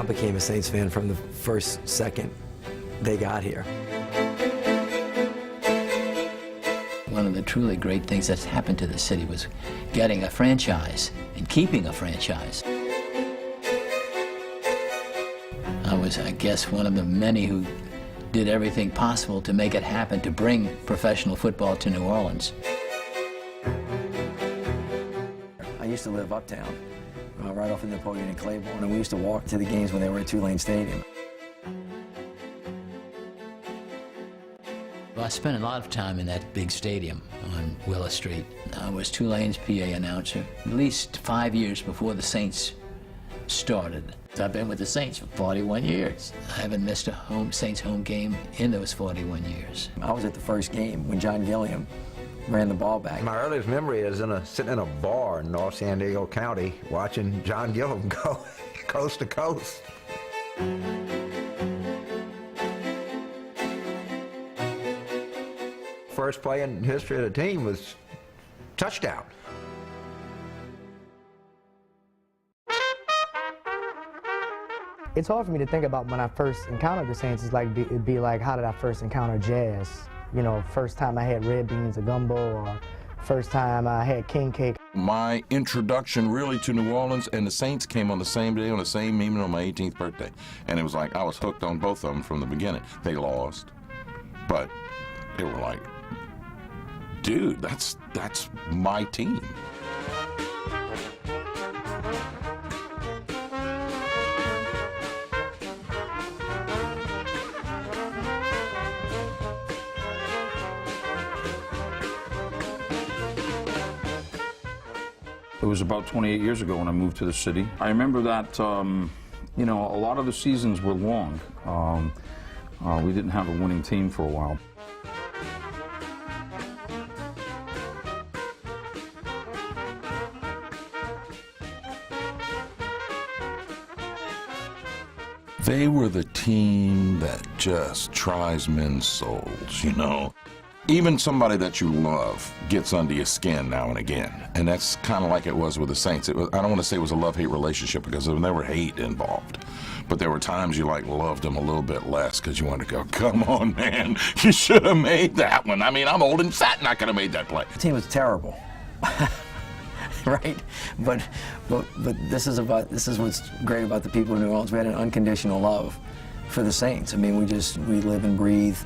became a Saints fan from the first second they got here. One of the truly great things that's happened to the city was getting a franchise and keeping a franchise. I was, I guess, one of the many who did everything possible to make it happen, to bring professional football to New Orleans. I used to live uptown, right off of Napoleon and Claiborne, and we used to walk to the games when they were at Tulane Stadium. Well, I spent a lot of time in that big stadium on Willis Street. I was Tulane's PA announcer at least 5 years before the Saints started. I've been with the Saints for 41 years. I haven't missed a Saints home game in those 41 years. I was at the first game when John Gilliam ran the ball back. My earliest memory is sitting in a bar in North San Diego County watching John Gilliam go coast to coast. First play in history of the team was touchdown. It's hard for me to think about when I first encountered the Saints. It'd be like, how did I first encounter jazz? You know, first time I had red beans or gumbo, or first time I had king cake. My introduction really to New Orleans and the Saints came on the same day, on the same evening, on my 18th birthday. And it was like I was hooked on both of them from the beginning. They lost, but they were like, dude, that's my team. It was about 28 years ago when I moved to the city. I remember that, you know, a lot of the seasons were long. We didn't have a winning team for a while. They were the team that just tries men's souls, you know. Even somebody that you love gets under your skin now and again. And that's kind of like it was with the Saints. I don't want to say it was a love-hate relationship because there was never hate involved. But there were times you loved them a little bit less because you wanted to go, come on, man, you should have made that one. I mean, I'm old and fat and I could have made that play. The team was terrible. Right? But this is what's great about the people of New Orleans. We had an unconditional love for the Saints. I mean, we live and breathe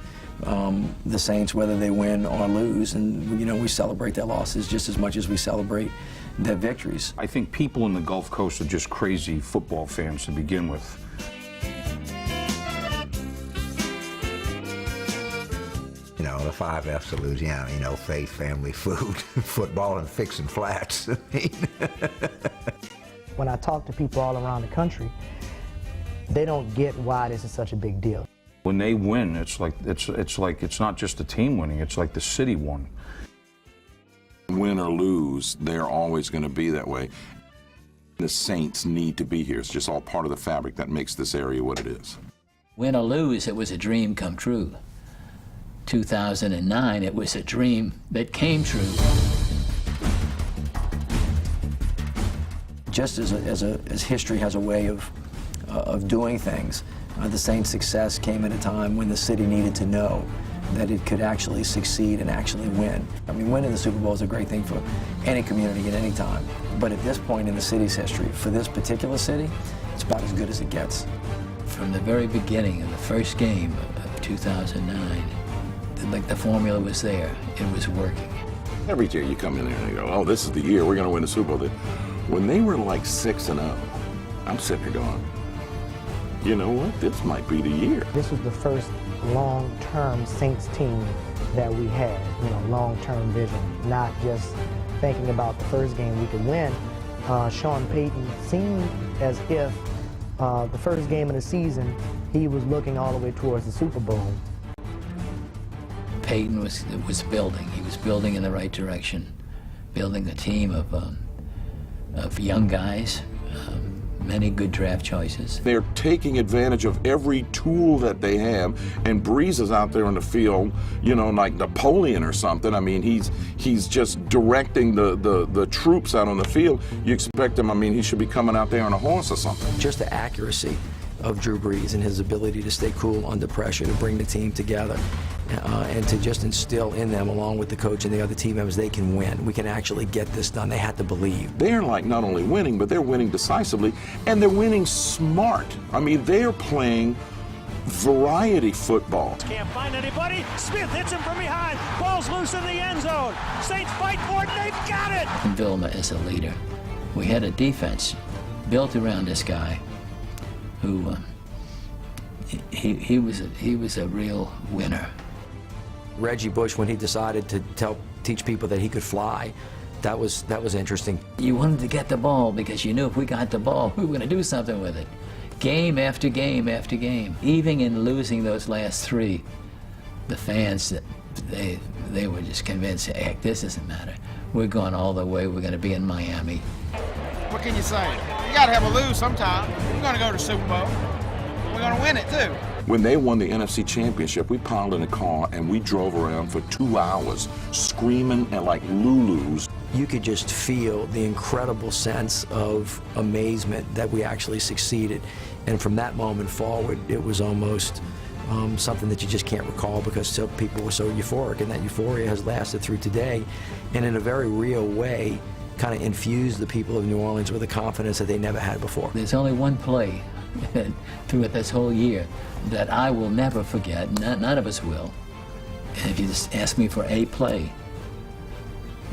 the Saints, whether they win or lose, and you know, we celebrate their losses just as much as we celebrate their victories. I think people in the Gulf Coast are just crazy football fans to begin with. You know, the 5 F's of Louisiana, you know, faith, family, food, football, and fixing flats. I mean. When I talk to people all around the country, they don't get why this is such a big deal. When they win, it's not just the team winning, it's like the city won. Win or lose, they're always going to be that way. The Saints need to be here. It's just all part of the fabric that makes this area what it is. Win or lose, it was a dream come true. 2009, it was a dream that came true. Just as history has a way of doing things, the Saints' success came at a time when the city needed to know that it could actually succeed and actually win. I mean, winning the Super Bowl is a great thing for any community at any time. But at this point in the city's history, for this particular city, it's about as good as it gets. From the very beginning of the first game of 2009, the formula was there. It was working. Every year you come in there and you go, oh, this is the year we're going to win the Super Bowl. When they were like 6-0, I'm sitting here going, you know what, this might be the year. This was the first long-term Saints team that we had, you know, long-term vision, not just thinking about the first game we could win. Sean Payton seemed as if the first game of the season, he was looking all the way towards the Super Bowl. Payton was building. He was building in the right direction, building a team of young guys, many good draft choices. They're taking advantage of every tool that they have, and Breeze is out there on the field, you know, like Napoleon or something. I mean, he's just directing the troops out on the field. You expect him, I mean, he should be coming out there on a horse or something. Just the accuracy of Drew Brees and his ability to stay cool under pressure, to bring the team together, and to just instill in them, along with the coach and the other team members, they can win. We can actually get this done. They had to believe. They're like not only winning, but they're winning decisively, and they're winning smart. I mean, they're playing variety football. Can't find anybody. Smith hits him from behind. Ball's loose in the end zone. Saints fight for it, and they've got it. And Vilma is a leader. We had a defense built around this guy who he was a real winner. Reggie Bush, when he decided to teach people that he could fly, that was interesting. You wanted to get the ball because you knew if we got the ball, we were going to do something with it. Game after game after game. Even in losing those last three, the fans, they were just convinced, heck, this doesn't matter. We're going all the way. We're going to be in Miami. What can you say? You got to have a lose sometime. We're going to go to the Super Bowl. We're going to win it, too. When they won the NFC Championship, we piled in a car and we drove around for 2 hours screaming and like Lulus. You could just feel the incredible sense of amazement that we actually succeeded. And from that moment forward, it was almost something that you just can't recall because so people were so euphoric, and that euphoria has lasted through today, and in a very real way kind of infused the people of New Orleans with a confidence that they never had before. There's only one play through this whole year that I will never forget. None of us will. And if you just ask me for a play,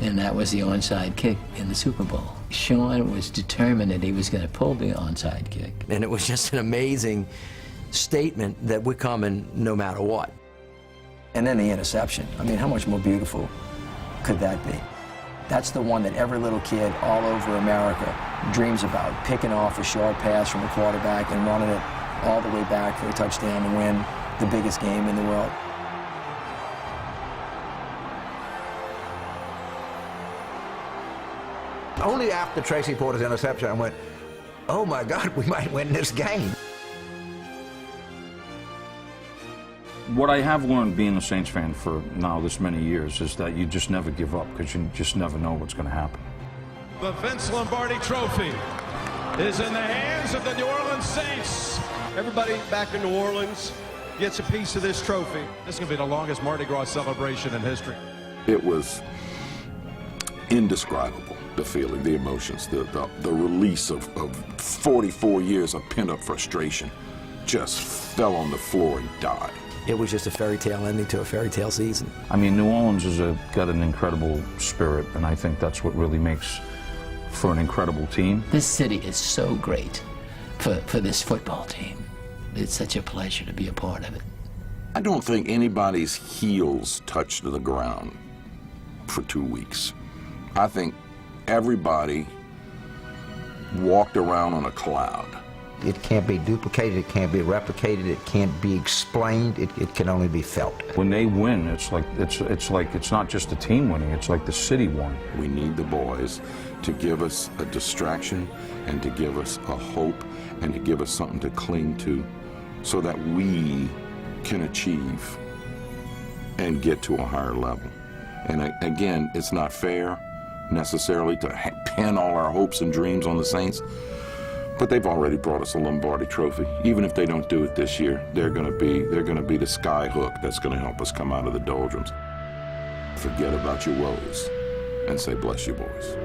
and that was the onside kick in the Super Bowl. Sean was determined that he was going to pull the onside kick. And it was just an amazing statement that we're coming no matter what. And then the interception. I mean, how much more beautiful could that be? That's the one that every little kid all over America dreams about, picking off a short pass from a quarterback and running it all the way back for a touchdown to win the biggest game in the world. Only after Tracy Porter's interception, I went, oh my God, we might win this game. What I have learned being a Saints fan for now this many years is that you just never give up because you just never know what's going to happen. The Vince Lombardi Trophy is in the hands of the New Orleans Saints. Everybody back in New Orleans gets a piece of this trophy. This is going to be the longest Mardi Gras celebration in history. It was indescribable, the feeling, the emotions, the release of 44 years of pent-up frustration just fell on the floor and died. It was just a fairy tale ending to a fairy tale season. I mean, New Orleans has got an incredible spirit, and I think that's what really makes for an incredible team. This city is so great for this football team. It's such a pleasure to be a part of it. I don't think anybody's heels touched the ground for 2 weeks. I think everybody walked around on a cloud. It can't be duplicated, it can't be replicated, it can't be explained, it can only be felt. When they win, it's not just the team winning, it's like the city won. We need the boys to give us a distraction and to give us a hope and to give us something to cling to so that we can achieve and get to a higher level. And again, it's not fair necessarily to pin all our hopes and dreams on the Saints, but they've already brought us a Lombardi Trophy. Even if they don't do it this year, they're going to be the sky hook that's going to help us come out of the doldrums. Forget about your woes and say, bless you, boys.